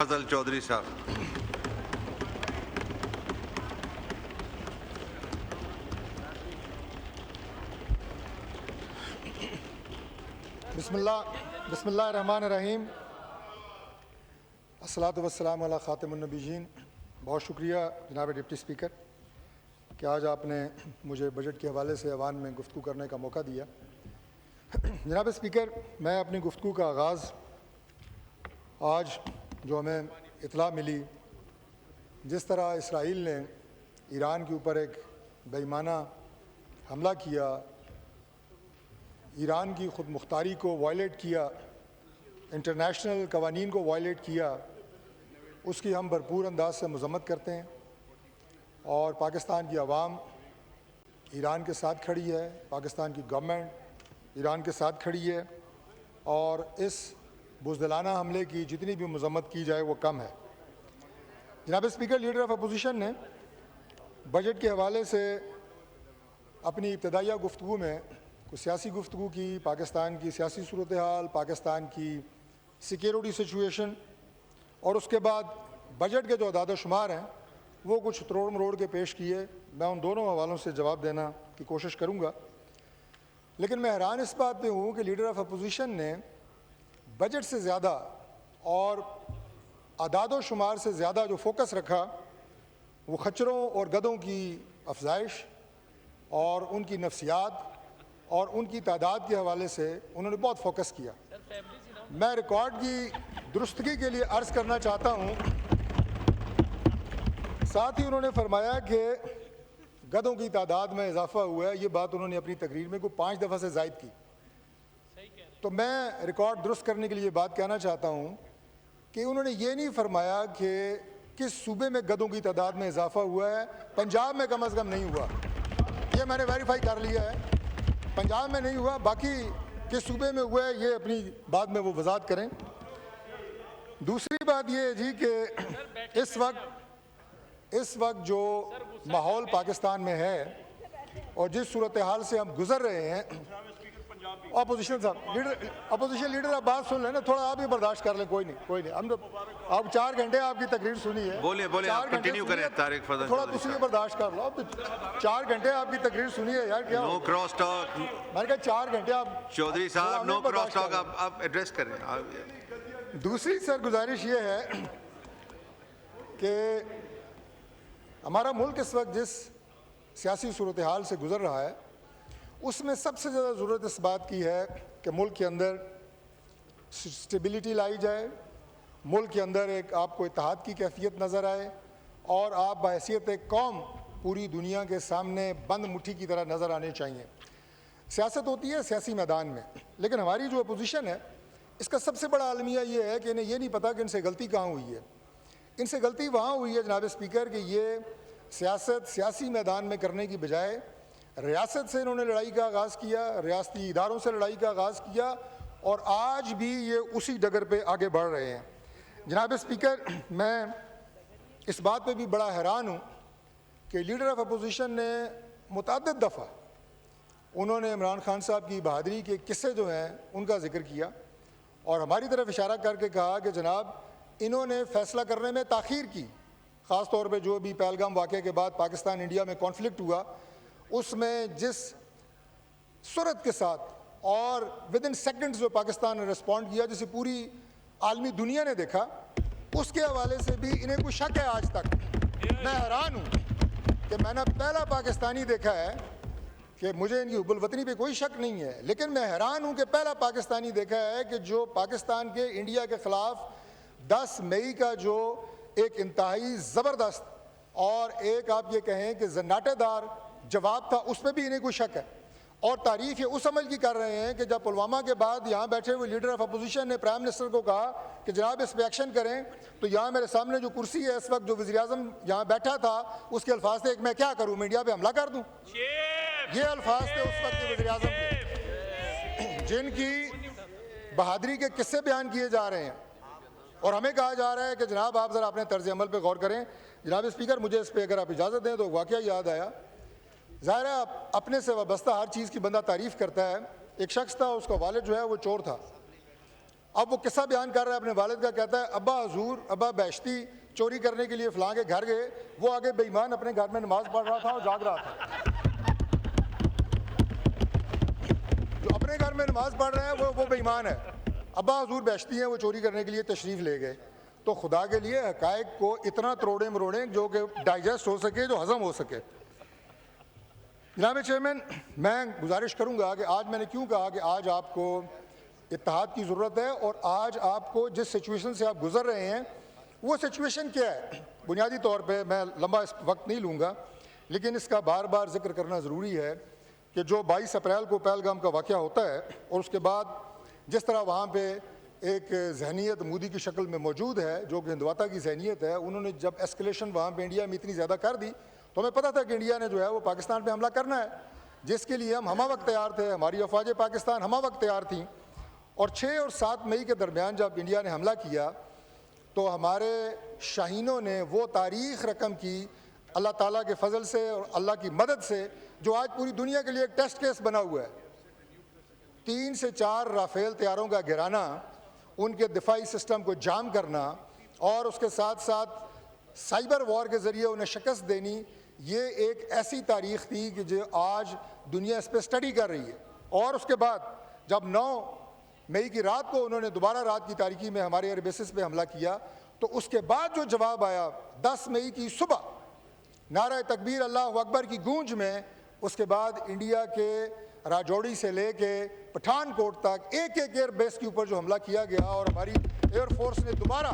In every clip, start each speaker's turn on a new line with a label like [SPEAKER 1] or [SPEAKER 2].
[SPEAKER 1] فضل چودھری صاحب.
[SPEAKER 2] بسم اللہ الرحمن الرحیم. الصلاۃ والسلام علی خاتم النبیین. بہت شکریہ جناب ڈپٹی اسپیکر کہ آج آپ نے مجھے بجٹ کے حوالے سے ایوان میں گفتگو کرنے کا موقع دیا. جناب اسپیکر، میں اپنی گفتگو کا آغاز آج جو ہمیں اطلاع ملی جس طرح اسرائیل نے ایران کے اوپر ایک بے ایمانہ حملہ کیا، ایران کی خود مختاری کو وائلیٹ کیا، انٹرنیشنل قوانین کو وائلیٹ کیا، اس کی ہم بھرپور انداز سے مذمت کرتے ہیں. اور پاکستان کی عوام ایران کے ساتھ کھڑی ہے، پاکستان کی گورنمنٹ ایران کے ساتھ کھڑی ہے، اور اس بزدلانہ حملے کی جتنی بھی مذمت کی جائے وہ کم ہے. جناب اسپیکر، لیڈر آف اپوزیشن نے بجٹ کے حوالے سے اپنی ابتدائیہ گفتگو میں کچھ سیاسی گفتگو کی، پاکستان کی سیاسی صورتحال، پاکستان کی سیکیورٹی سچویشن، اور اس کے بعد بجٹ کے جو اعداد و شمار ہیں وہ کچھ تروڑ مروڑ کے پیش کیے. میں ان دونوں حوالوں سے جواب دینا کی کوشش کروں گا، لیکن میں حیران اس بات پہ ہوں کہ لیڈر آف اپوزیشن نے بجٹ سے زیادہ اور اعداد و شمار سے زیادہ جو فوکس رکھا وہ خچروں اور گدھوں کی افزائش اور ان کی نفسیات اور ان کی تعداد کے حوالے سے انہوں نے بہت فوکس کیا. میں ریکارڈ کی درستگی کے لیے عرض کرنا چاہتا ہوں، ساتھ ہی انہوں نے فرمایا کہ گدھوں کی تعداد میں اضافہ ہوا ہے. یہ بات انہوں نے اپنی تقریر میں 5 دفعہ سے زائد کی. تو میں ریکارڈ درست کرنے کے لیے یہ بات کہنا چاہتا ہوں کہ انہوں نے یہ نہیں فرمایا کہ کس صوبے میں گدھوں کی تعداد میں اضافہ ہوا ہے. پنجاب میں کم از کم نہیں ہوا، یہ میں نے ویریفائی کر لیا ہے. پنجاب میں نہیں ہوا، باقی کس صوبے میں ہوا ہے یہ اپنی بعد میں وہ وضاحت کریں. دوسری بات یہ ہے جی کہ اس وقت جو ماحول پاکستان میں ہے اور جس صورتحال سے ہم گزر رہے ہیں، اپوزیشن لیڈر آپ بات سن لیں نا، تھوڑا آپ بھی برداشت کر لیں. کوئی نہیں ہم آپ 4 گھنٹے آپ کی تقریر سنی ہے.
[SPEAKER 1] بولے آپ کنٹینیو کریں. طارق فضل
[SPEAKER 2] تھوڑا تسی بھی برداشت کر لو. اب 4 گھنٹے آپ کی تقریر سنی ہے یار، کیا
[SPEAKER 1] نو کراس ٹاک.
[SPEAKER 2] میں نے کہا 4 گھنٹے آپ
[SPEAKER 1] چودھری صاحب نو کراس ٹاک آپ ایڈریس کریں.
[SPEAKER 2] دوسری سر گزارش یہ ہے کہ ہمارا ملک اس وقت جس سیاسی صورتحال سے گزر رہا ہے اس میں سب سے زیادہ ضرورت اس بات کی ہے کہ ملک کے اندر سٹیبلٹی لائی جائے، ملک کے اندر ایک آپ کو اتحاد کی کیفیت نظر آئے، اور آپ بحیثیت ایک قوم پوری دنیا کے سامنے بند مٹھی کی طرح نظر آنے چاہیے. سیاست ہوتی ہے سیاسی میدان میں، لیکن ہماری جو اپوزیشن ہے اس کا سب سے بڑا المیہ یہ ہے کہ انہیں یہ نہیں پتا کہ ان سے غلطی کہاں ہوئی ہے. ان سے غلطی وہاں ہوئی ہے جناب اسپیکر کہ یہ سیاست سیاسی میدان میں کرنے کی بجائے ریاست سے انہوں نے لڑائی کا آغاز کیا، ریاستی اداروں سے لڑائی کا آغاز کیا، اور آج بھی یہ اسی ڈگر پہ آگے بڑھ رہے ہیں. جناب اسپیکر، میں اس بات پہ بھی بڑا حیران ہوں کہ لیڈر آف اپوزیشن نے متعدد دفعہ انہوں نے عمران خان صاحب کی بہادری کے قصے جو ہیں ان کا ذکر کیا، اور ہماری طرف اشارہ کر کے کہا کہ جناب انہوں نے فیصلہ کرنے میں تاخیر کی. خاص طور پہ جو بھی پہلگام واقعے کے بعد پاکستان انڈیا میں کانفلکٹ ہوا، اس میں جس سرعت کے ساتھ اور ودن سیکنڈز جو پاکستان نے رسپونڈ کیا، جسے پوری عالمی دنیا نے دیکھا، اس کے حوالے سے بھی انہیں کوئی شک ہے آج تک. میں حیران ہوں کہ میں نے پہلا پاکستانی دیکھا ہے کہ مجھے ان کی حب الوطنی پہ کوئی شک نہیں ہے، لیکن میں حیران ہوں کہ پہلا پاکستانی دیکھا ہے کہ جو پاکستان کے انڈیا کے خلاف 10 مئی کا جو ایک انتہائی زبردست اور ایک آپ یہ کہیں کہ زناٹے دار جواب تھا، اس پہ بھی انہیں کوئی شک ہے. اور تعریف یہ اس عمل کی کر رہے ہیں کہ جب پلوامہ کے بعد یہاں بیٹھے ہوئے لیڈر آف اپوزیشن نے پرائم منسٹر کو کہا کہ جناب اس پہ ایکشن کریں، تو یہاں میرے سامنے جو کرسی ہے اس وقت جو وزیر اعظم یہاں بیٹھا تھا اس کے الفاظ تھے کہ میں کیا کروں، میں انڈیا پہ حملہ کر دوں. یہ الفاظ تھے اس وقت کے وزیر اعظم کے، جن کی بہادری کے قصے بیان کیے جا رہے ہیں، اور ہمیں کہا جا رہا ہے کہ جناب آپ ذرا اپنے طرز عمل پہ غور کریں. جناب اسپیکر، مجھے اس پہ اگر آپ اجازت دیں تو واقعہ یاد آیا. ظاہر ہے اپنے سے وابستہ ہر چیز کی بندہ تعریف کرتا ہے. ایک شخص تھا، اس کا والد جو ہے وہ چور تھا. اب وہ قصہ بیان کر رہا ہے اپنے والد کا, کہتا ہے ابا حضور, ابا بیشتی چوری کرنے کے لیے فلاں کے گھر گئے, وہ آگے بے ایمان اپنے گھر میں نماز پڑھ رہا تھا اور جاگ رہا تھا. جو اپنے گھر میں نماز پڑھ رہا ہے وہ بے ایمان ہے. ابا حضور بیشتی ہیں, وہ چوری کرنے کے لیے تشریف لے گئے. تو خدا کے لیے حقائق کو اتنا تروڑیں مروڑیں جو کہ ڈائجسٹ ہو سکے, جو ہضم ہو سکے. جناب چیئرمین, میں گزارش کروں گا کہ آج میں نے کیوں کہا کہ آج آپ کو اتحاد کی ضرورت ہے, اور آج آپ کو جس سچویشن سے آپ گزر رہے ہیں وہ سچویشن کیا ہے. بنیادی طور پہ میں لمبا اس وقت نہیں لوں گا, لیکن اس کا بار بار ذکر کرنا ضروری ہے کہ جو 22 اپریل کو پہلگام کا واقعہ ہوتا ہے, اور اس کے بعد جس طرح وہاں پہ ایک ذہنیت مودی کی شکل میں موجود ہے جو کہ ہندواتا کی ذہنیت ہے, انہوں نے جب ایسکلیشن وہاں پہ انڈیا میں اتنی زیادہ کر دی تو ہمیں پتہ تھا کہ انڈیا نے جو ہے وہ پاکستان پہ حملہ کرنا ہے, جس کے لیے ہم ہمہ وقت تیار تھے, ہماری افواج پاکستان ہمہ وقت تیار تھیں. اور 6 اور 7 مئی کے درمیان جب انڈیا نے حملہ کیا تو ہمارے شاہینوں نے وہ تاریخ رقم کی اللہ تعالیٰ کے فضل سے اور اللہ کی مدد سے, جو آج پوری دنیا کے لیے ایک ٹیسٹ کیس بنا ہوا ہے. 3 سے 4 رافیل طیاروں کا گرانا, ان کے دفاعی سسٹم کو جام کرنا, اور اس کے ساتھ ساتھ سائبر وار کے ذریعے انہیں شکست دینی, یہ ایک ایسی تاریخ تھی کہ جو آج دنیا اس پہ سٹڈی کر رہی ہے. اور اس کے بعد جب 9 مئی کی رات کو انہوں نے دوبارہ رات کی تاریکی میں ہمارے ایئر بیسز پہ حملہ کیا, تو اس کے بعد جو جواب آیا 10 مئی کی صبح نعرہ تکبیر اللہ اکبر کی گونج میں, اس کے بعد انڈیا کے راجوڑی سے لے کے پٹھان کوٹ تک ایک ایک ایئر بیس کے اوپر جو حملہ کیا گیا, اور ہماری ایئر فورس نے دوبارہ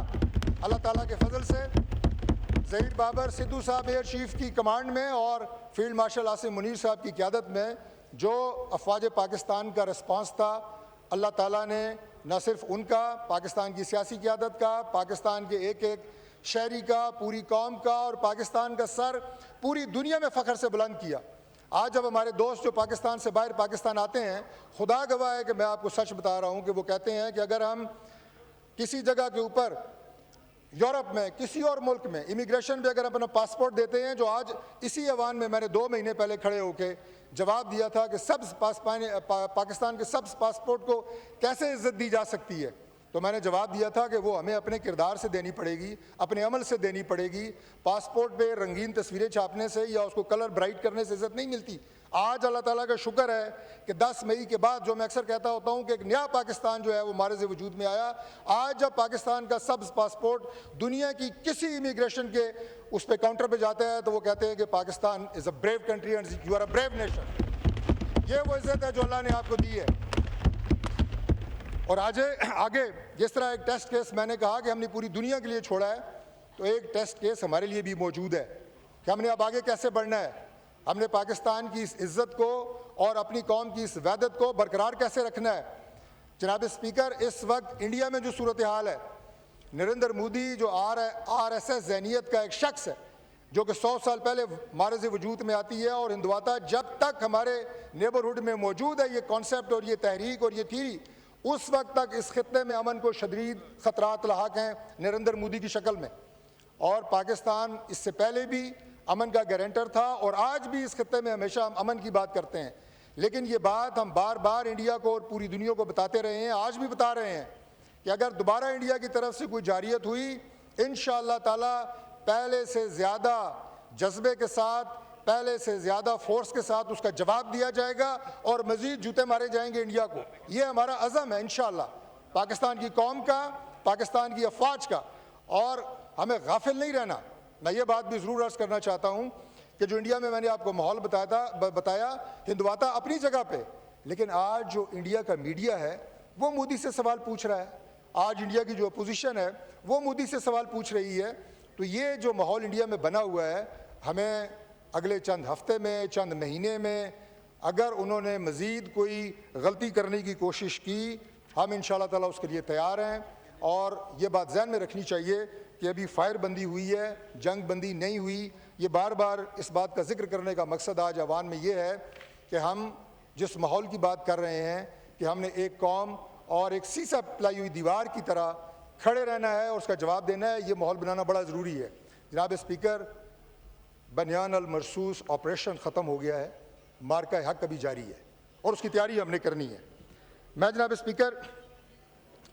[SPEAKER 2] اللہ تعالیٰ کے فضل سے ظہیر بابر سدھو صاحب ایئر چیف کی کمانڈ میں اور فیلڈ مارشل عاصم منیر صاحب کی قیادت میں جو افواج پاکستان کا رسپانس تھا, اللہ تعالیٰ نے نہ صرف ان کا, پاکستان کی سیاسی قیادت کا, پاکستان کے ایک ایک شہری کا, پوری قوم کا, اور پاکستان کا سر پوری دنیا میں فخر سے بلند کیا. آج جب ہمارے دوست جو پاکستان سے باہر پاکستان آتے ہیں, خدا گواہ ہے کہ میں آپ کو سچ بتا رہا ہوں کہ وہ کہتے ہیں کہ اگر ہم کسی جگہ کے اوپر یورپ میں کسی اور ملک میں امیگریشن پہ اگر اپنا پاسپورٹ دیتے ہیں, جو آج اسی ایوان میں نے 2 مہینے پہلے کھڑے ہو کے جواب دیا تھا کہ پاکستان کے سبز پاسپورٹ کو کیسے عزت دی جا سکتی ہے, تو میں نے جواب دیا تھا کہ وہ ہمیں اپنے کردار سے دینی پڑے گی, اپنے عمل سے دینی پڑے گی. پاسپورٹ پہ رنگین تصویریں چھاپنے سے یا اس کو کلر برائٹ کرنے سے عزت نہیں ملتی. آج اللہ تعالیٰ کا شکر ہے کہ 10 مئی کے بعد, جو میں اکثر کہتا ہوتا ہوں کہ ایک نیا پاکستان جو ہے وہ معرض وجود میں آیا. آج جب پاکستان کا سبز پاسپورٹ دنیا کی کسی امیگریشن کے اس پہ کاؤنٹر پہ جاتا ہے تو وہ کہتے ہیں کہ Pakistan is a brave country and you are a brave nation. یہ وہ عزت ہے جو اللہ نے آپ کو دی ہے. اور آگے جس طرح ایک ٹیسٹ کیس میں نے کہا کہ ہم نے پوری دنیا کے لیے چھوڑا ہے, تو ایک ٹیسٹ کیس ہمارے لیے بھی موجود ہے کہ ہم نے اب آگے کیسے بڑھنا ہے. ہم نے پاکستان کی اس عزت کو اور اپنی قوم کی اس وحدت کو برقرار کیسے رکھنا ہے. جناب اسپیکر, اس وقت انڈیا میں جو صورتحال ہے, نریندر مودی جو RSS ذہنیت کا ایک شخص ہے جو کہ 100 سال پہلے معرض وجود میں آتی ہے, اور ہندواتا جب تک ہمارے نیبرہڈ میں موجود ہے یہ کانسیپٹ اور یہ تحریک اور یہ تھیری, اس وقت تک اس خطے میں امن کو شدید خطرات لاحق ہیں نریندر مودی کی شکل میں. اور پاکستان اس سے پہلے بھی امن کا گارنٹر تھا, اور آج بھی اس خطے میں ہمیشہ ہم امن کی بات کرتے ہیں. لیکن یہ بات ہم بار بار انڈیا کو اور پوری دنیا کو بتاتے رہے ہیں, آج بھی بتا رہے ہیں کہ اگر دوبارہ انڈیا کی طرف سے کوئی جارحیت ہوئی, انشاءاللہ تعالی پہلے سے زیادہ جذبے کے ساتھ, پہلے سے زیادہ فورس کے ساتھ اس کا جواب دیا جائے گا, اور مزید جوتے مارے جائیں گے انڈیا کو. یہ ہمارا عزم ہے انشاءاللہ, پاکستان کی قوم کا, پاکستان کی افواج کا, اور ہمیں غافل نہیں رہنا. میں یہ بات بھی ضرور عرض کرنا چاہتا ہوں کہ جو انڈیا میں نے آپ کو ماحول بتایا, ہندواتا اپنی جگہ پہ, لیکن آج جو انڈیا کا میڈیا ہے وہ مودی سے سوال پوچھ رہا ہے, آج انڈیا کی جو اپوزیشن ہے وہ مودی سے سوال پوچھ رہی ہے. تو یہ جو ماحول انڈیا میں بنا ہوا ہے, ہمیں اگلے چند ہفتے میں, چند مہینے میں, اگر انہوں نے مزید کوئی غلطی کرنے کی کوشش کی, ہم انشاءاللہ تعالی اس کے لیے تیار ہیں. اور یہ بات ذہن میں رکھنی چاہیے کہ ابھی فائر بندی ہوئی ہے, جنگ بندی نہیں ہوئی. یہ بار بار اس بات کا ذکر کرنے کا مقصد آج عوام میں یہ ہے کہ ہم جس ماحول کی بات کر رہے ہیں کہ ہم نے ایک قوم اور ایک سیسا پلائی ہوئی دیوار کی طرح کھڑے رہنا ہے اور اس کا جواب دینا ہے, یہ ماحول بنانا بڑا ضروری ہے. جناب اسپیکر, بنیان المرصوص آپریشن ختم ہو گیا ہے, مارکہ حق ابھی جاری ہے اور اس کی تیاری ہم نے کرنی ہے. میں جناب اسپیکر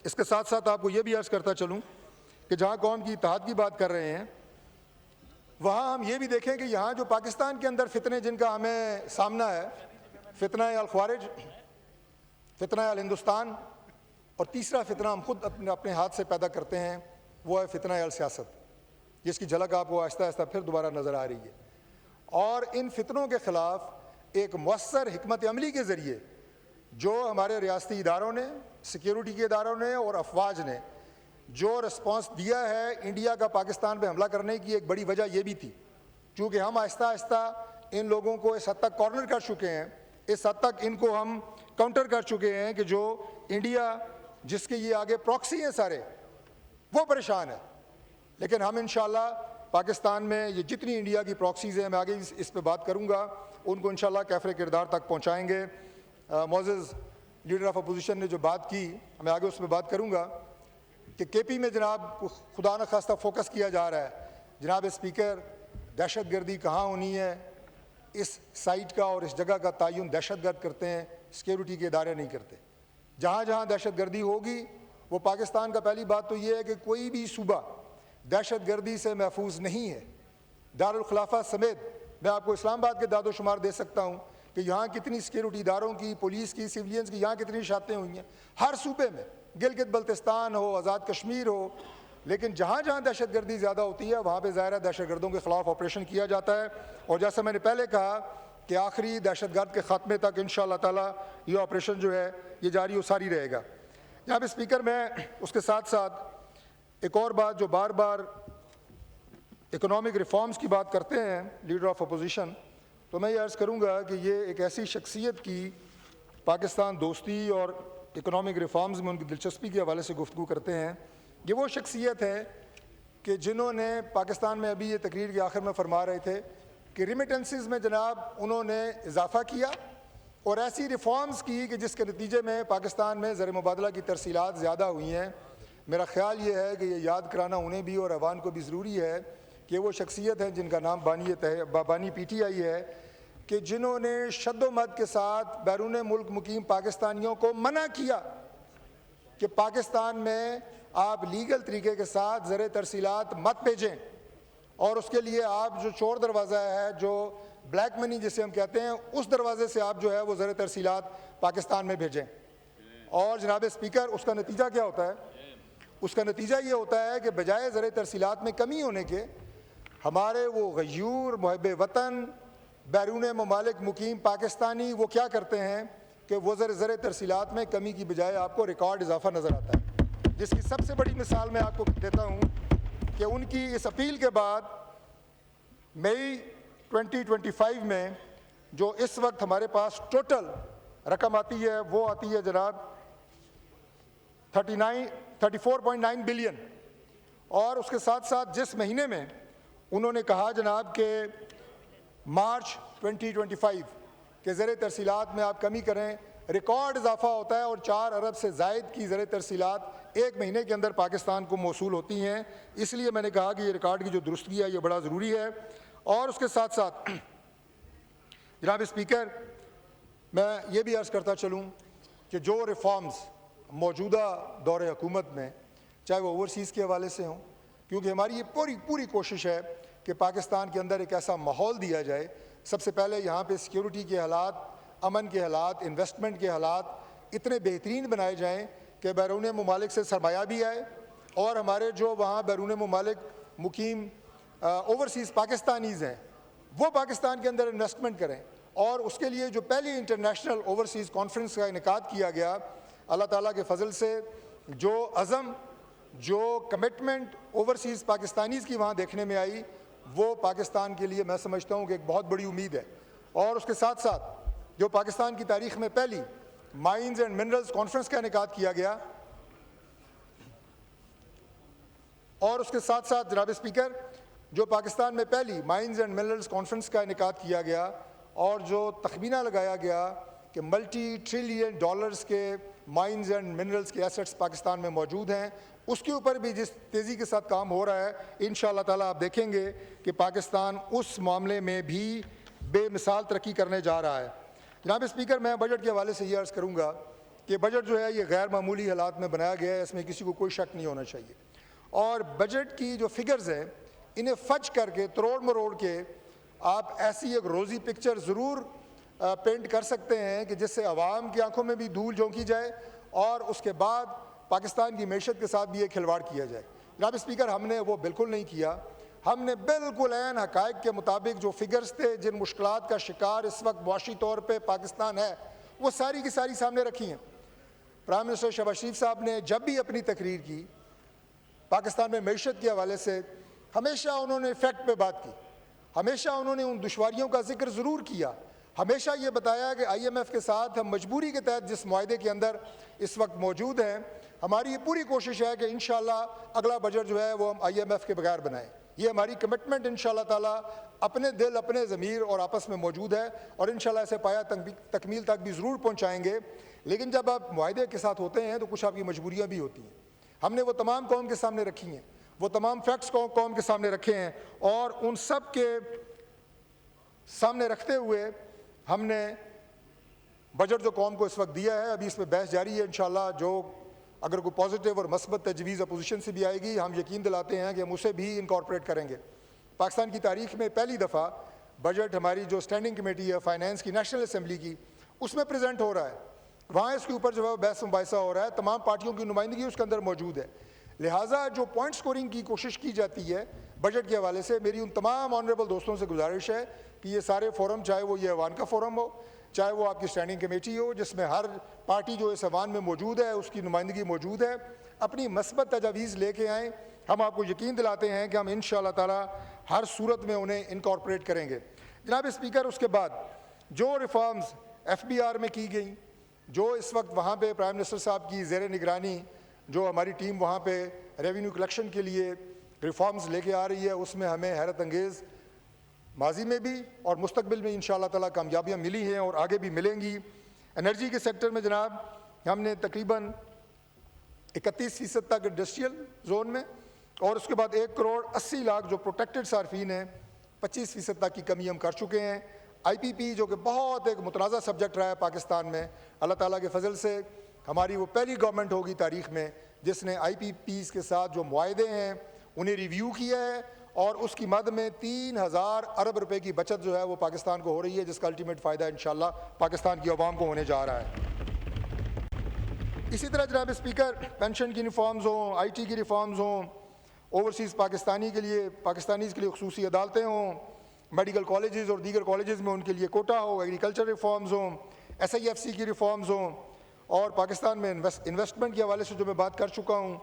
[SPEAKER 2] اس کے ساتھ ساتھ آپ کو یہ بھی عرض کرتا چلوں کہ جہاں قوم کی اتحاد کی بات کر رہے ہیں وہاں ہم یہ بھی دیکھیں کہ یہاں جو پاکستان کے اندر فتنے جن کا ہمیں سامنا ہے، فتنہ الخوارج، فتنہ الہندوستان، اور تیسرا فتنہ ہم خود اپنے ہاتھ سے پیدا کرتے ہیں، وہ ہے فتنہ السیاست، جس کی جھلک آپ کو آہستہ آہستہ پھر دوبارہ نظر آ رہی ہے۔ اور ان فتنوں کے خلاف ایک مؤثر حکمت عملی کے ذریعے جو ہمارے ریاستی اداروں نے، سیکیورٹی کے اداروں نے اور افواج نے جو رسپانس دیا ہے انڈیا کا پاکستان پہ حملہ کرنے کی، ایک بڑی وجہ یہ بھی تھی چونکہ ہم آہستہ آہستہ ان لوگوں کو اس حد تک کارنر کر چکے ہیں، اس حد تک ان کو ہم کاؤنٹر کر چکے ہیں کہ جو انڈیا جس کے یہ آگے پراکسی ہیں سارے، وہ پریشان ہے۔ لیکن ہم انشاءاللہ پاکستان میں یہ جتنی انڈیا کی پراکسیز ہیں، میں آگے اس پہ بات کروں گا، ان کو انشاءاللہ کیفر کردار تک پہنچائیں گے۔ معزز لیڈر آف اپوزیشن نے جو بات کی، میں آگے اس پہ بات کروں گا کہ کے پی میں جناب خدا نخواستہ فوکس کیا جا رہا ہے۔ جناب اسپیکر، دہشت گردی کہاں ہونی ہے، اس سائٹ کا اور اس جگہ کا تعین دہشت گرد کرتے ہیں، سیکیورٹی کے ادارے نہیں کرتے۔ جہاں جہاں دہشت گردی ہوگی وہ پاکستان کا پہلی بات تو یہ ہے کہ کوئی بھی صوبہ دہشت گردی سے محفوظ نہیں ہے۔ دارالخلافہ سمیت میں آپ کو اسلام آباد کے داد و شمار دے سکتا ہوں کہ یہاں کتنی سیکیورٹی اداروں کی، پولیس کی، سیولینز کی یہاں کتنی شاتیں ہوئی ہیں، ہر صوبے میں، گلگت بلتستان ہو، آزاد کشمیر ہو۔ لیکن جہاں جہاں دہشت گردی زیادہ ہوتی ہے وہاں پہ ظاہر ہے دہشت گردوں کے خلاف آپریشن کیا جاتا ہے، اور جیسا میں نے پہلے کہا کہ آخری دہشت گرد کے خاتمے تک انشاءاللہ تعالی یہ آپریشن جو ہے یہ جاری و ساری رہے گا۔ جناب اسپیکر، میں اس کے ساتھ ساتھ ایک اور بات جو بار بار اکنامک ریفارمز کی بات کرتے ہیں لیڈر آف اپوزیشن، تو میں یہ عرض کروں گا کہ یہ ایک ایسی شخصیت کی پاکستان دوستی اور اکنامک ریفارمز میں ان کی دلچسپی کے حوالے سے گفتگو کرتے ہیں۔ یہ وہ شخصیت ہے کہ جنہوں نے پاکستان میں، ابھی یہ تقریر کے آخر میں فرما رہے تھے کہ ریمیٹنسز میں جناب انہوں نے اضافہ کیا اور ایسی ریفارمز کی کہ جس کے نتیجے میں پاکستان میں زر مبادلہ کی ترسیلات زیادہ ہوئی ہیں۔ میرا خیال یہ ہے کہ یہ یاد کرانا انہیں بھی اور عوام کو بھی ضروری ہے کہ وہ شخصیت ہیں جن کا نام بانی پی ٹی آئی ہے، کہ جنہوں نے شد و مد کے ساتھ بیرون ملک مقیم پاکستانیوں کو منع کیا کہ پاکستان میں آپ لیگل طریقے کے ساتھ زر ترسیلات مت بھیجیں، اور اس کے لیے آپ جو چور دروازہ ہے، جو بلیک منی جسے ہم کہتے ہیں، اس دروازے سے آپ جو ہے وہ زر ترسیلات پاکستان میں بھیجیں۔ اور جناب اسپیکر، اس کا نتیجہ کیا ہوتا ہے؟ اس کا نتیجہ یہ ہوتا ہے کہ بجائے زر ترسیلات میں کمی ہونے کے، ہمارے وہ غیور محب وطن بیرون ممالک مقیم پاکستانی وہ کیا کرتے ہیں کہ وہ زر ترسیلات میں کمی کی بجائے آپ کو ریکارڈ اضافہ نظر آتا ہے، جس کی سب سے بڑی مثال میں آپ کو دیتا ہوں کہ ان کی اس اپیل کے بعد مئی 2025 میں جو اس وقت ہمارے پاس ٹوٹل رقم آتی ہے وہ آتی ہے جناب 34.9 بلین، اور اس کے ساتھ ساتھ جس مہینے میں انہوں نے کہا جناب کہ مارچ 2025 کہ زر ترسیلات میں آپ کمی کریں، ریکارڈ اضافہ ہوتا ہے اور 4 ارب سے زائد کی زر ترسیلات ایک مہینے کے اندر پاکستان کو موصول ہوتی ہیں۔ اس لیے میں نے کہا کہ یہ ریکارڈ کی جو درستگی ہے یہ بڑا ضروری ہے۔ اور اس کے ساتھ ساتھ جناب اسپیکر، میں یہ بھی عرض کرتا چلوں کہ جو ریفارمز موجودہ دور حکومت میں، چاہے وہ اوورسیز کے حوالے سے ہوں، کیونکہ ہماری یہ پوری کوشش ہے کہ پاکستان کے اندر ایک ایسا ماحول دیا جائے، سب سے پہلے یہاں پہ سیکیورٹی کے حالات، امن کے حالات، انویسٹمنٹ کے حالات اتنے بہترین بنائے جائیں کہ بیرون ممالک سے سرمایہ بھی آئے، اور ہمارے جو وہاں بیرون ممالک مقیم اوورسیز پاکستانیز ہیں وہ پاکستان کے اندر انویسٹمنٹ کریں۔ اور اس کے لیے جو پہلی انٹرنیشنل اوورسیز کانفرنس کا انعقاد کیا گیا، اللہ تعالیٰ کے فضل سے جو عزم، جو کمٹمنٹ اوورسیز پاکستانیز کی وہاں دیکھنے میں آئی، وہ پاکستان کے لیے میں سمجھتا ہوں کہ ایک بہت بڑی امید ہے۔ اور اس کے ساتھ ساتھ جو پاکستان کی تاریخ میں پہلی مائنز اینڈ منرلز کانفرنس کا انعقاد کیا گیا، اور اس کے ساتھ ساتھ جناب اسپیکر جو پاکستان میں پہلی مائنز اینڈ منرلز کانفرنس کا انعقاد کیا گیا اور جو تخمینہ لگایا گیا کہ ملٹی ٹریلین ڈالرز کے مائنز اینڈ منرلز کے ایسٹس پاکستان میں موجود ہیں، اس کے اوپر بھی جس تیزی کے ساتھ کام ہو رہا ہے، انشاءاللہ تعالیٰ آپ دیکھیں گے کہ پاکستان اس معاملے میں بھی بے مثال ترقی کرنے جا رہا ہے۔ جناب اسپیکر، میں بجٹ کے حوالے سے یہ عرض کروں گا کہ بجٹ جو ہے یہ غیر معمولی حالات میں بنایا گیا ہے، اس میں کسی کو کوئی شک نہیں ہونا چاہیے. اور بجٹ کی جو فگرز ہیں انہیں فج کر کے تروڑ مروڑ کے آپ ایسی ایک روزی پکچر ضرور پینٹ کر سکتے ہیں کہ جس سے عوام کی آنکھوں میں بھی دھول جھونکی جائے اور اس کے بعد پاکستان کی معیشت کے ساتھ بھی ایک کھلواڑ کیا جائے. جناب اسپیکر، ہم نے وہ بالکل نہیں کیا. ہم نے بالکل عین حقائق کے مطابق جو فگرز تھے، جن مشکلات کا شکار اس وقت معاشی طور پہ پاکستان ہے، وہ ساری کی ساری سامنے رکھی ہیں. پرائم منسٹر شہباز شریف صاحب نے جب بھی اپنی تقریر کی پاکستان میں معیشت کے حوالے سے، ہمیشہ انہوں نے فیکٹ پہ بات کی، ہمیشہ انہوں نے ان دشواریوں کا ذکر ضرور کیا، ہمیشہ یہ بتایا کہ آئی ایم ایف کے ساتھ ہم مجبوری کے تحت جس معاہدے کے اندر اس وقت موجود ہیں، ہماری یہ پوری کوشش ہے کہ انشاءاللہ اگلا بجٹ جو ہے وہ ہم آئی ایم ایف کے بغیر بنائیں. یہ ہماری کمٹمنٹ انشاءاللہ تعالیٰ اپنے دل، اپنے ضمیر اور آپس میں موجود ہے اور انشاءاللہ اسے پایا تکمیل تک بھی ضرور پہنچائیں گے. لیکن جب آپ معاہدے کے ساتھ ہوتے ہیں تو کچھ آپ کی مجبوریاں بھی ہوتی ہیں. ہم نے وہ تمام قوم کے سامنے رکھی ہیں، وہ تمام فیکٹس کو قوم کے سامنے رکھے ہیں، اور ان سب کے سامنے رکھتے ہوئے ہم نے بجٹ جو قوم کو اس وقت دیا ہے، ابھی اس پہ بحث جاری ہے. انشاءاللہ جو اگر کوئی پازیٹیو اور مثبت تجویز اپوزیشن سے بھی آئے گی، ہم یقین دلاتے ہیں کہ ہم اسے بھی انکارپوریٹ کریں گے. پاکستان کی تاریخ میں پہلی دفعہ بجٹ ہماری جو اسٹینڈنگ کمیٹی ہے فائنانس کی، نیشنل اسمبلی کی، اس میں پریزنٹ ہو رہا ہے. وہاں اس کے اوپر جو ہے بحث مباحثہ ہو رہا ہے، تمام پارٹیوں کی نمائندگی اس کے اندر موجود ہے. لہٰذا جو پوائنٹ سکورنگ کی کوشش کی جاتی ہے بجٹ کے حوالے سے، میری ان تمام آنریبل دوستوں سے گزارش ہے کہ یہ سارے فورم، چاہے وہ یہ ایوان کا فورم ہو، چاہے وہ آپ کی اسٹینڈنگ کمیٹی ہو جس میں ہر پارٹی جو اس ایوان میں موجود ہے اس کی نمائندگی موجود ہے، اپنی مثبت تجاویز لے کے آئیں. ہم آپ کو یقین دلاتے ہیں کہ ہم انشاءاللہ تعالی ہر صورت میں انہیں انکارپوریٹ کریں گے. جناب اسپیکر، اس کے بعد جو ریفارمز ایف بی آر میں کی گئیں، جو اس وقت وہاں پہ پرائم منسٹر صاحب کی زیر نگرانی جو ہماری ٹیم وہاں پہ ریونیو کلیکشن کے لیے ریفارمز لے کے آ رہی ہے، اس میں ہمیں حیرت انگیز ماضی میں بھی اور مستقبل میں انشاءاللہ تعالیٰ کامیابیاں ملی ہیں اور آگے بھی ملیں گی. انرجی کے سیکٹر میں جناب ہم نے تقریباً 31% تک انڈسٹریل زون میں، اور اس کے بعد 1,80,00,000 جو پروٹیکٹڈ صارفین ہیں 25% تک کی کمی ہم کر چکے ہیں. آئی پی پی جو کہ بہت ایک متنازع سبجیکٹ رہا ہے پاکستان میں، اللہ تعالیٰ کے فضل سے ہماری وہ پہلی گورنمنٹ ہوگی تاریخ میں جس نے آئی پی پیز کے ساتھ جو معاہدے ہیں انہیں ریویو کیا ہے، اور اس کی مد میں 3,000 ارب روپے کی بچت جو ہے وہ پاکستان کو ہو رہی ہے، جس کا الٹیمیٹ فائدہ انشاءاللہ پاکستان کی عوام کو ہونے جا رہا ہے. اسی طرح جناب اسپیکر، پینشن کی ریفارمز ہوں، آئی ٹی کی ریفارمز ہوں، اوورسیز پاکستانیز کے لیے خصوصی عدالتیں ہوں، میڈیکل کالجز اور دیگر کالجز میں ان کے لیے کوٹا ہو، ایگریکلچر ریفارمز ہوں، ایس آئی ایف سی کی ریفارمز ہوں، اور پاکستان میں انویسٹمنٹ کے حوالے سے جو میں بات کر چکا ہوں،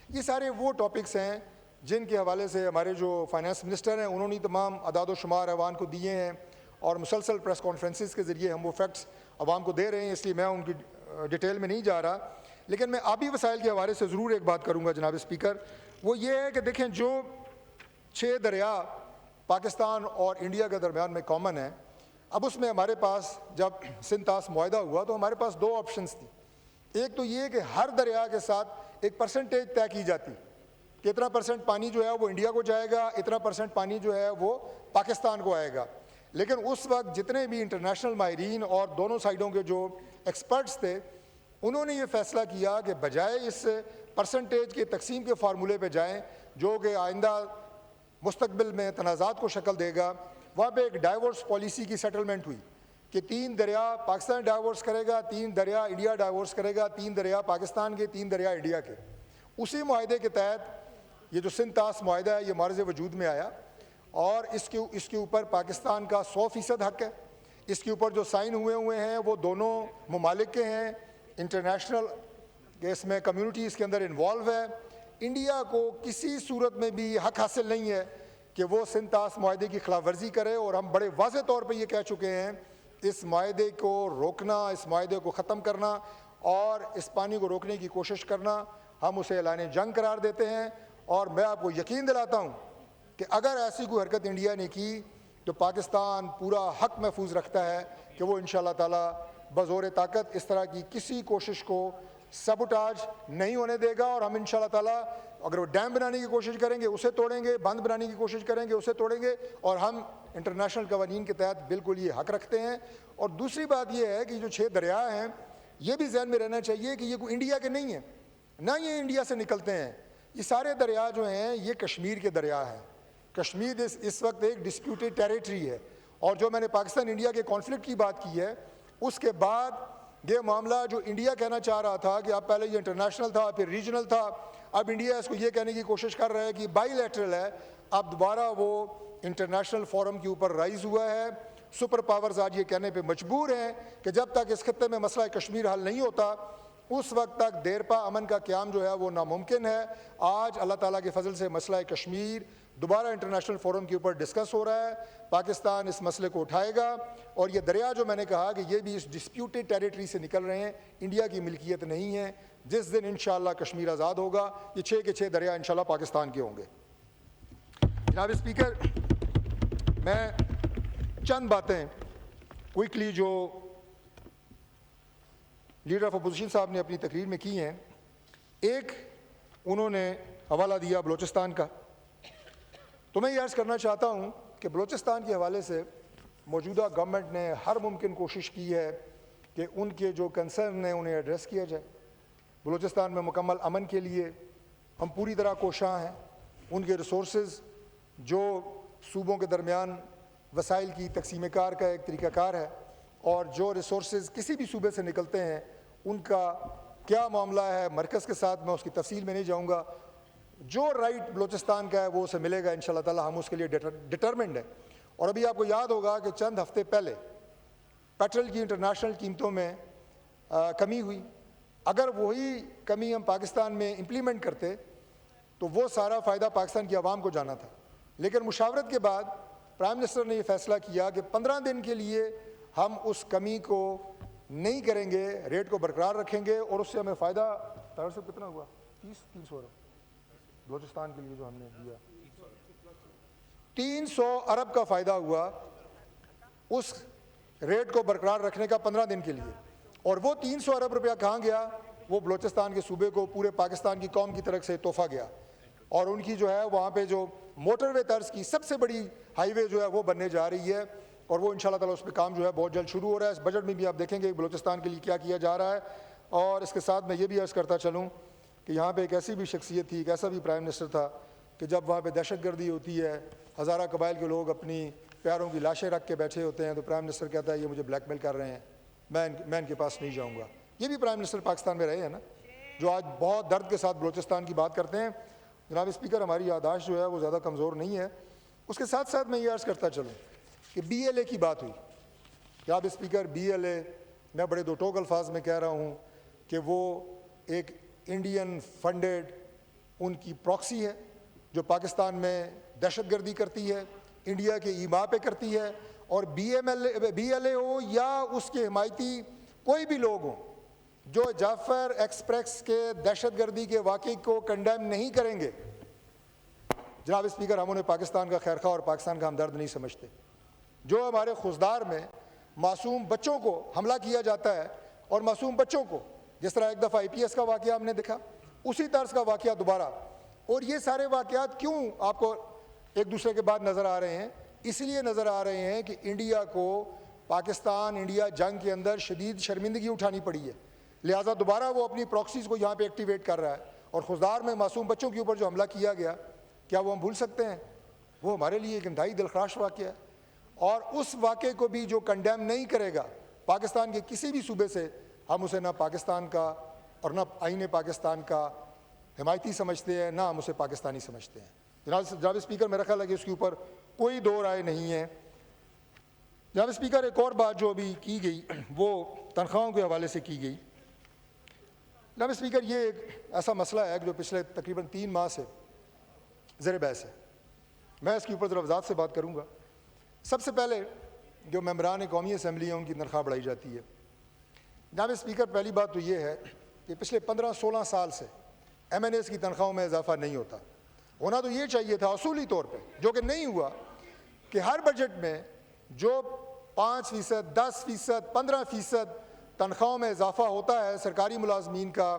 [SPEAKER 2] یہ سارے وہ ٹاپکس ہیں جن کے حوالے سے ہمارے جو فائنانس منسٹر ہیں انہوں نے تمام اعداد و شمار ایوان کو دیے ہیں، اور مسلسل پریس کانفرنسز کے ذریعے ہم وہ فیکٹس عوام کو دے رہے ہیں، اس لیے میں ان کی ڈیٹیل میں نہیں جا رہا. لیکن میں آبی وسائل کے حوالے سے ضرور ایک بات کروں گا جناب اسپیکر، وہ یہ ہے کہ دیکھیں جو 6 دریا پاکستان اور انڈیا کے درمیان میں کامن ہے، اب اس میں ہمارے پاس جب سندھ طاس معاہدہ ہوا تو ہمارے پاس 2 آپشنز تھی. ایک تو یہ کہ ہر دریا کے ساتھ ایک پرسنٹیج طے کی جاتی کہ اتنا % پانی جو ہے وہ انڈیا کو جائے گا، اتنا % پانی جو ہے وہ پاکستان کو آئے گا. لیکن اس وقت جتنے بھی انٹرنیشنل ماہرین اور دونوں سائڈوں کے جو ایکسپرٹس تھے انہوں نے یہ فیصلہ کیا کہ بجائے اس پرسنٹیج کے تقسیم کے فارمولے پہ جائیں جو کہ آئندہ مستقبل میں تنازعات کو شکل دے گا، وہاں پہ ایک ڈائیورس پالیسی کی سیٹلمنٹ ہوئی کہ 3 دریا پاکستان ڈائیورس کرے گا، 3 دریا انڈیا ڈائیورس کرے گا، 3 دریا پاکستان کے، 3 دریا انڈیا کے. اسی معاہدے کے تحت یہ جو سندھ طاس معاہدہ ہے یہ معرض وجود میں آیا، اور اس کے اوپر پاکستان کا 100% حق ہے. اس کے اوپر جو سائن ہوئے ہیں وہ دونوں ممالک کے ہیں، انٹرنیشنل اس میں کمیونٹی اس کے اندر انوالو ہے. انڈیا کو کسی صورت میں بھی حق حاصل نہیں ہے کہ وہ سندھ طاس معاہدے کی خلاف ورزی کرے، اور ہم بڑے واضح طور پہ یہ کہہ چکے ہیں اس معاہدے کو روکنا، اس معاہدے کو ختم کرنا اور اس پانی کو روکنے کی کوشش کرنا ہم اسے اعلان جنگ قرار دیتے ہیں. اور میں آپ کو یقین دلاتا ہوں کہ اگر ایسی کوئی حرکت انڈیا نے کی تو پاکستان پورا حق محفوظ رکھتا ہے کہ وہ انشاءاللہ تعالیٰ بزور طاقت اس طرح کی کسی کوشش کو سبوٹاج نہیں ہونے دے گا. اور ہم انشاءاللہ تعالیٰ اگر وہ ڈیم بنانے کی کوشش کریں گے اسے توڑیں گے، بند بنانے کی کوشش کریں گے اسے توڑیں گے، اور ہم انٹرنیشنل قوانین کے تحت بالکل یہ حق رکھتے ہیں. اور دوسری بات یہ ہے کہ جو 6 دریا ہیں یہ بھی ذہن میں رہنا چاہیے کہ یہ کوئی انڈیا کے نہیں ہیں، نہ یہ انڈیا سے نکلتے ہیں. یہ سارے دریا جو ہیں یہ کشمیر کے دریا ہیں. کشمیر اس وقت ایک ڈسپیوٹیڈ ٹیریٹری ہے. اور جو میں نے پاکستان انڈیا کے کانفلکٹ کی بات کی ہے، اس کے بعد یہ معاملہ جو انڈیا کہنا چاہ رہا تھا کہ اب پہلے یہ انٹرنیشنل تھا پھر ریجنل تھا، اب انڈیا اس کو یہ کہنے کی کوشش کر رہا ہے کہ بائی لیٹرل ہے. اب دوبارہ وہ انٹرنیشنل فورم کے اوپر رائز ہوا ہے. سپر پاورز آج یہ کہنے پہ مجبور ہیں کہ جب تک اس خطے میں مسئلہ کشمیر حل نہیں ہوتا اس وقت تک دیرپا امن کا قیام جو ہے وہ ناممکن ہے. آج اللہ تعالیٰ کے فضل سے مسئلہ کشمیر دوبارہ انٹرنیشنل فورم کے اوپر ڈسکس ہو رہا ہے. پاکستان اس مسئلے کو اٹھائے گا اور یہ دریا جو میں نے کہا کہ یہ بھی اس ڈسپیوٹیڈ ٹیریٹری سے نکل رہے ہیں، انڈیا کی ملکیت نہیں ہے. جس دن انشاءاللہ کشمیر آزاد ہوگا یہ 6 کے 6 دریا انشاءاللہ پاکستان کے ہوں گے. جناب اسپیکر، میں چند باتیں کوئکلی جو لیڈر آف اپوزیشن صاحب نے اپنی تقریر میں کی ہیں. ایک انہوں نے حوالہ دیا بلوچستان کا، تو میں یہ عرض کرنا چاہتا ہوں کہ بلوچستان کے حوالے سے موجودہ گورنمنٹ نے ہر ممکن کوشش کی ہے کہ ان کے جو کنسرن ہیں انہیں ایڈریس کیا جائے. بلوچستان میں مکمل امن کے لیے ہم پوری طرح کوشاں ہیں. ان کے ریسورسز جو صوبوں کے درمیان وسائل کی تقسیم کار کا ایک طریقہ کار ہے، اور جو ریسورسز کسی بھی صوبے سے نکلتے ہیں ان کا کیا معاملہ ہے مرکز کے ساتھ، میں اس کی تفصیل میں نہیں جاؤں گا. جو رائٹ بلوچستان کا ہے وہ اسے ملے گا انشاءاللہ تعالی، ہم اس کے لیے ڈٹرمنڈ ہیں. اور ابھی آپ کو یاد ہوگا کہ چند ہفتے پہلے پیٹرول کی انٹرنیشنل قیمتوں میں کمی ہوئی. اگر وہی کمی ہم پاکستان میں امپلیمنٹ کرتے تو وہ سارا فائدہ پاکستان کی عوام کو جانا تھا. لیکن مشاورت کے بعد پرائم منسٹر نے یہ فیصلہ کیا کہ 15 دن کے لیے ہم اس کمی کو نہیں کریں گے، ریٹ کو برقرار رکھیں گے، اور اس سے ہمیں فائدہ طاہر صاحب کتنا ہوا 300 ارب بلوچستان کے لیے جو ہم نے دیا 300 ارب کا فائدہ ہوا اس ریٹ کو برقرار رکھنے کا 15 دن کے لیے. اور وہ 300 ارب روپیہ کہاں گیا؟ وہ بلوچستان کے صوبے کو پورے پاکستان کی قوم کی طرف سے تحفہ گیا. اور ان کی جو ہے وہاں پہ جو موٹر وے طرز کی سب سے بڑی ہائی وے جو ہے وہ بننے جا رہی ہے، اور وہ انشاءاللہ تعالیٰ اس پہ کام جو ہے بہت جلد شروع ہو رہا ہے. اس بجٹ میں بھی آپ دیکھیں گے بلوچستان کے لیے کیا کیا جا رہا ہے. اور اس کے ساتھ میں یہ بھی عرض کرتا چلوں کہ یہاں پہ ایک ایسی بھی شخصیت تھی، ایک ایسا بھی پرائم منسٹر تھا کہ جب وہاں پہ دہشت گردی ہوتی ہے، ہزارہ قبائل کے لوگ اپنی پیاروں کی لاشیں رکھ کے بیٹھے ہوتے ہیں، تو پرائم منسٹر کہتا ہے یہ مجھے بلیک میل کر رہے ہیں، میں ان کے پاس نہیں جاؤں گا. یہ بھی پرائم منسٹر پاکستان میں رہے ہیں نا، جو آج بہت درد کے ساتھ بلوچستان کی بات کرتے ہیں. جناب اسپیکر، ہماری یادداشت جو ہے وہ زیادہ کمزور نہیں ہے. اس کے ساتھ ساتھ میں یہ عرض کرتا چلوں کہ بی ایل اے کی بات ہوئی. جناب اسپیکر، بی ایل اے میں بڑے دو ٹوک الفاظ میں کہہ رہا ہوں کہ وہ ایک انڈین فنڈڈ ان کی پراکسی ہے جو پاکستان میں دہشت گردی کرتی ہے، انڈیا کے ایما پہ کرتی ہے. اور بی ایل اے ہو یا اس کے حمایتی کوئی بھی لوگ ہوں جو جعفر ایکسپریس کے دہشت گردی کے واقعے کو کنڈیم نہیں کریں گے، جناب اسپیکر ہم انہیں پاکستان کا خیرخواہ اور پاکستان کا ہمدرد نہیں سمجھتے. جو ہمارے خوزدار میں معصوم بچوں کو حملہ کیا جاتا ہے، اور معصوم بچوں کو جس طرح ایک دفعہ IPS کا واقعہ ہم نے دیکھا، اسی طرز کا واقعہ دوبارہ. اور یہ سارے واقعات کیوں آپ کو ایک دوسرے کے بعد نظر آ رہے ہیں؟ اس لیے نظر آ رہے ہیں کہ انڈیا کو پاکستان انڈیا جنگ کے اندر شدید شرمندگی اٹھانی پڑی ہے، لہٰذا دوبارہ وہ اپنی پراکسیز کو یہاں پہ ایکٹیویٹ کر رہا ہے. اور خوزدار میں معصوم بچوں کے اوپر جو حملہ کیا گیا، کیا وہ ہم بھول سکتے ہیں؟ وہ ہمارے لیے ایک انتہائی دلخراش واقعہ ہے. اور اس واقعے کو بھی جو کنڈیم نہیں کرے گا پاکستان کے کسی بھی صوبے سے، ہم اسے نہ پاکستان کا اور نہ آئین پاکستان کا حمایتی سمجھتے ہیں، نہ ہم اسے پاکستانی سمجھتے ہیں. جناب اسپیکر، میرا خیال ہے کہ اس کے اوپر کوئی دو رائے نہیں ہے. جناب اسپیکر، ایک اور بات جو ابھی کی گئی وہ تنخواہوں کے حوالے سے کی گئی. جناب اسپیکر، یہ ایک ایسا مسئلہ ہے جو پچھلے تقریباً 3 ماہ سے زیر بحث ہے. میں اس کے اوپر ذرا وضاحت سے بات کروں گا. سب سے پہلے جو ممبران قومی اسمبلی ہیں ان کی تنخواہ بڑھائی جاتی ہے. جناب اسپیکر، پہلی بات تو یہ ہے کہ پچھلے 15-16 سال سے MNAs کی تنخواہوں میں اضافہ نہیں ہوتا. ہونا تو یہ چاہیے تھا اصولی طور پہ، جو کہ نہیں ہوا، کہ ہر بجٹ میں جو 5%، 10%، 15% تنخواہوں میں اضافہ ہوتا ہے سرکاری ملازمین کا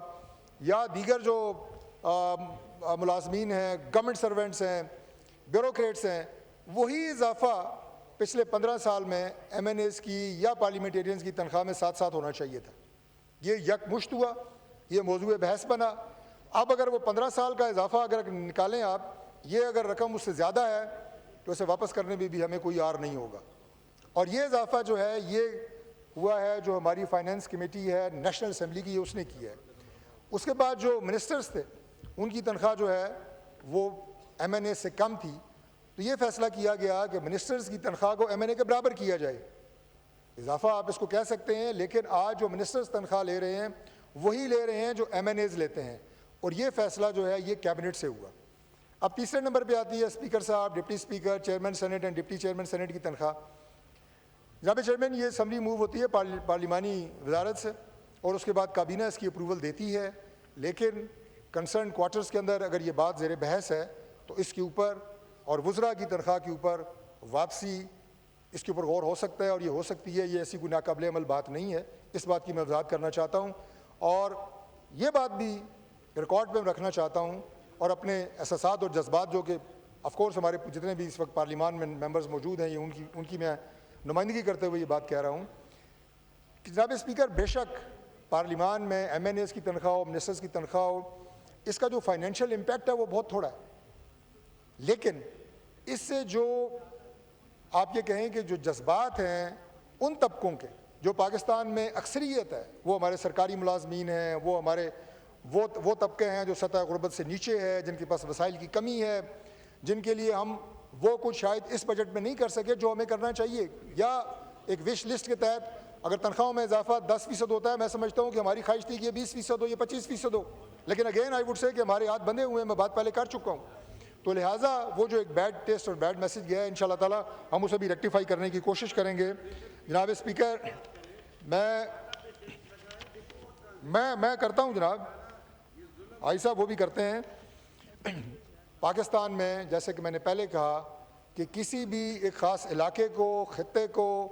[SPEAKER 2] یا دیگر جو ملازمین ہیں، گورنمنٹ سرونٹس ہیں، بیوروکریٹس ہیں، وہی اضافہ پچھلے 15 سال میں MNAs کی یا پارلیمنٹیرینز کی تنخواہ میں ساتھ ساتھ ہونا چاہیے تھا. یہ یکمشت ہوا, یہ موضوع بحث بنا. اب اگر وہ 15 سال کا اضافہ اگر نکالیں آپ, یہ اگر رقم اس سے زیادہ ہے تو اسے واپس کرنے میں بھی ہمیں کوئی عار نہیں ہوگا. اور یہ اضافہ جو ہے یہ ہوا ہے جو ہماری فائنانس کمیٹی ہے نیشنل اسمبلی کی, اس نے کیا ہے. اس کے بعد جو منسٹرز تھے ان کی تنخواہ جو ہے وہ ایم این اے سے کم تھی, تو یہ فیصلہ کیا گیا کہ منسٹرز کی تنخواہ کو ایم این اے کے برابر کیا جائے. اضافہ آپ اس کو کہہ سکتے ہیں, لیکن آج جو منسٹرز تنخواہ لے رہے ہیں وہی لے رہے ہیں جو ایم این ایز لیتے ہیں, اور یہ فیصلہ جو ہے یہ کیبنٹ سے ہوا. اب تیسرے نمبر پہ آتی ہے اسپیکر صاحب, deputy speaker, chairman senate and deputy chairman senate کی تنخواہ. جناب چیئرمین, یہ اسمبلی موو ہوتی ہے پارلیمانی وزارت سے, اور اس کے بعد کابینہ اس کی اپروول دیتی ہے, لیکن کنسرن کوارٹرز کے اندر اگر یہ بات زیر بحث ہے تو اس کے اوپر اور وزراء کی تنخواہ کے اوپر واپسی اس کے اوپر غور ہو سکتا ہے, اور یہ ہو سکتی ہے. یہ ایسی کوئی ناقابل عمل بات نہیں ہے, اس بات کی میں وضاحت کرنا چاہتا ہوں, اور یہ بات بھی ریکارڈ پہ رکھنا چاہتا ہوں, اور اپنے احساسات اور جذبات جو کہ آف کورس ہمارے جتنے بھی اس وقت پارلیمان میں ممبرز موجود ہیں, یہ ان کی میں نمائندگی کرتے ہوئے یہ بات کہہ رہا ہوں کہ جناب اسپیکر, بے شک پارلیمان میں ایم این ایز کی تنخواہ ہو, منسٹرز کی تنخواہ ہو, اس کا جو فائنینشیل امپیکٹ ہے وہ بہت تھوڑا ہے, لیکن اس سے جو آپ یہ کہیں کہ جو جذبات ہیں ان طبقوں کے جو پاکستان میں اکثریت ہے, وہ ہمارے سرکاری ملازمین ہیں, وہ ہمارے وہ طبقے ہیں جو سطح غربت سے نیچے ہے, جن کے پاس وسائل کی کمی ہے, جن کے لیے ہم وہ کچھ شاید اس بجٹ میں نہیں کر سکے جو ہمیں کرنا چاہیے. یا ایک وش لسٹ کے تحت اگر تنخواہوں میں اضافہ 10% ہوتا ہے, میں سمجھتا ہوں کہ ہماری خواہش تھی کہ یہ 20% ہو, یہ 25% ہو, لیکن اگین آئی وڈ سے کہ ہمارے ہاتھ بندھے ہوئے ہیں, میں بات پہلے کر چکا ہوں. تو لہٰذا وہ جو ایک بیڈ ٹیسٹ اور بیڈ میسج گیا ہے, انشاءاللہ تعالیٰ ہم اسے بھی ریکٹیفائی کرنے کی کوشش کریں گے. جناب اسپیکر, میں کرتا ہوں جناب, آئی صاحب وہ بھی کرتے ہیں. پاکستان میں جیسے کہ میں نے پہلے کہا کہ کسی بھی ایک خاص علاقے کو, خطے کو,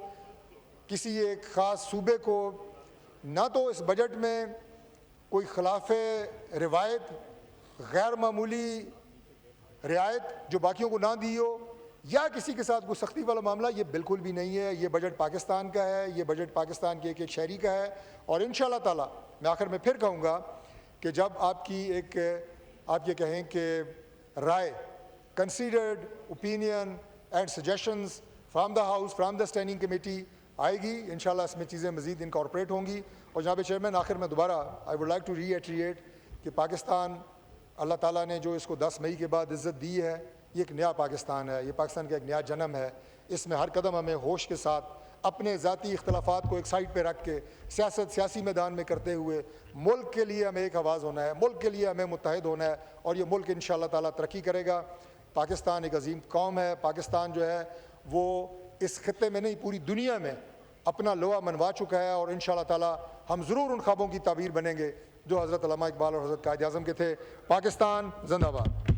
[SPEAKER 2] کسی ایک خاص صوبے کو نہ تو اس بجٹ میں کوئی خلاف روایت, غیر معمولی رعایت جو باقیوں کو نہ دی ہو, یا کسی کے ساتھ کوئی سختی والا معاملہ, یہ بالکل بھی نہیں ہے. یہ بجٹ پاکستان کا ہے, یہ بجٹ پاکستان کے ایک شہری کا ہے, اور انشاءاللہ تعالیٰ میں آخر میں پھر کہوں گا کہ جب آپ کی ایک آپ یہ کہیں کہ رائے, considered opinion and suggestions from the house, from the standing committee آئے گی, انشاءاللہ اس میں چیزیں مزید انکارپوریٹ ہوں گی. اور جناب چیئرمین, آخر میں دوبارہ I would like to re iterate کہ پاکستان, اللہ تعالیٰ نے جو اس کو 10 مئی کے بعد عزت دی ہے, یہ ایک نیا پاکستان ہے, یہ پاکستان کا ایک نیا جنم ہے. اس میں ہر قدم ہمیں ہوش کے ساتھ اپنے ذاتی اختلافات کو ایک سائڈ پہ رکھ کے سیاسی میدان میں کرتے ہوئے ملک کے لیے ہمیں ایک آواز ہونا ہے, ملک کے لیے ہمیں متحد ہونا ہے, اور یہ ملک انشاءاللہ تعالیٰ ترقی کرے گا. پاکستان ایک عظیم قوم ہے, پاکستان جو ہے وہ اس خطے میں نہیں پوری دنیا میں اپنا لوہا منوا چکا ہے, اور انشاءاللہ تعالیٰ ہم ضرور ان خوابوں کی تعبیر بنیں گے جو حضرت علامہ اقبال اور حضرت قائد اعظم کے تھے. پاکستان زندہ باد.